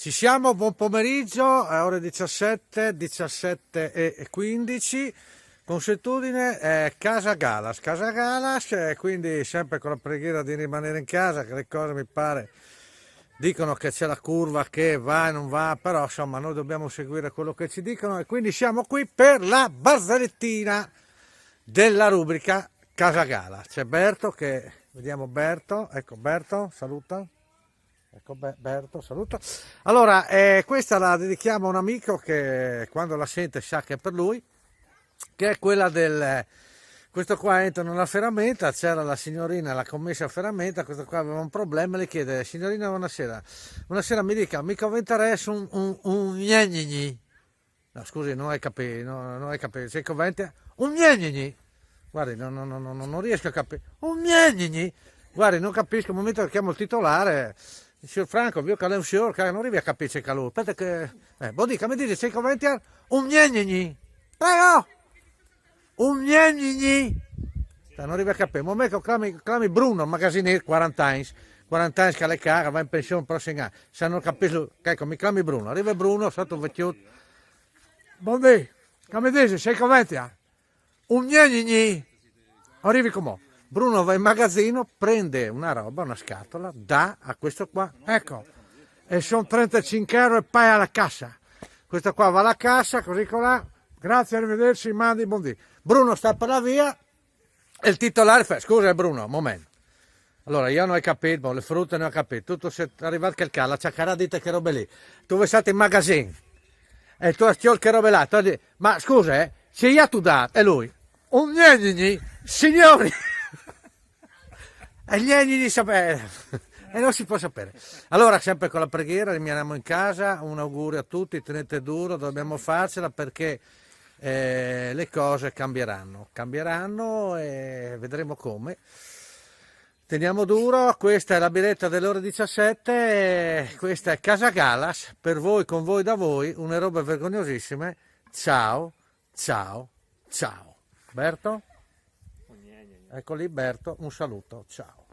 Ci siamo, buon pomeriggio, è ore 17, 17:15, consuetudine Casa Galas, quindi sempre con la preghiera di rimanere in casa, che le cose mi pare dicono che c'è la curva che va e non va, però insomma noi dobbiamo seguire quello che ci dicono e quindi siamo qui per la barzellettina della rubrica Casa Gala. C'è Berto che, vediamo Berto, ecco Berto, saluta. Ecco Berto, saluto. Allora, questa la dedichiamo a un amico che quando la sente sa che è per lui, che è quella del... Questo qua entra nella ferramenta, c'era la signorina, la commessa a ferramenta, questo qua aveva un problema, le chiede, signorina buonasera mi dica, mi conventeresti un gnegnigni? No, scusi, non hai capito, non hai capito, sei convente? Un gnegnigni? Guardi, non riesco a capire. Un gnegnigni? Guardi, non capisco, al momento che chiamo il titolare... Signor Franco, io che lei è un signor che non arrivi a capire che lui. Aspetta che... Bodica, mi dice, sei conventi? Un gnegnigni? Prego! Un gnegnigni? Non arrivi a capire. Un momento che clami Bruno, magazziniere, 40 anni. 40 anni che le cara, va in pensione il prossimo anno. Se non capisci, ecco, mi clami Bruno. Arriva Bruno, sotto un vecchio. Buondì, che mi dici, sei conventi? Un gnegnigni? Arrivi come? Bruno va in magazzino, prende una roba, una scatola, dà a questo qua, ecco, e sono 35 euro e poi alla cassa. Questo qua va alla cassa, così colà, grazie, arrivederci, mandi, buondì. Bruno sta per la via e il titolare fa, scusa Bruno, un momento. Allora, io non ho capito, le frutte non ho capito, tutto è arrivato che il cala, c'è dite che robe lì. Tu sei stato in magazzino e tu hai che robe là, ma scusa, se io tu dato, e lui, un gnegnigni, signori! E gli egli di sapere, e non si può sapere. Allora, sempre con la preghiera, rimaniamo in casa, un augurio a tutti, tenete duro, dobbiamo farcela perché le cose cambieranno e vedremo come. Teniamo duro, questa è la biretta delle ore 17, questa è Casa Galas, per voi, con voi, da voi, une robe vergognosissime. Ciao, ciao, ciao. Berto? Ecco lì Berto, un saluto, ciao.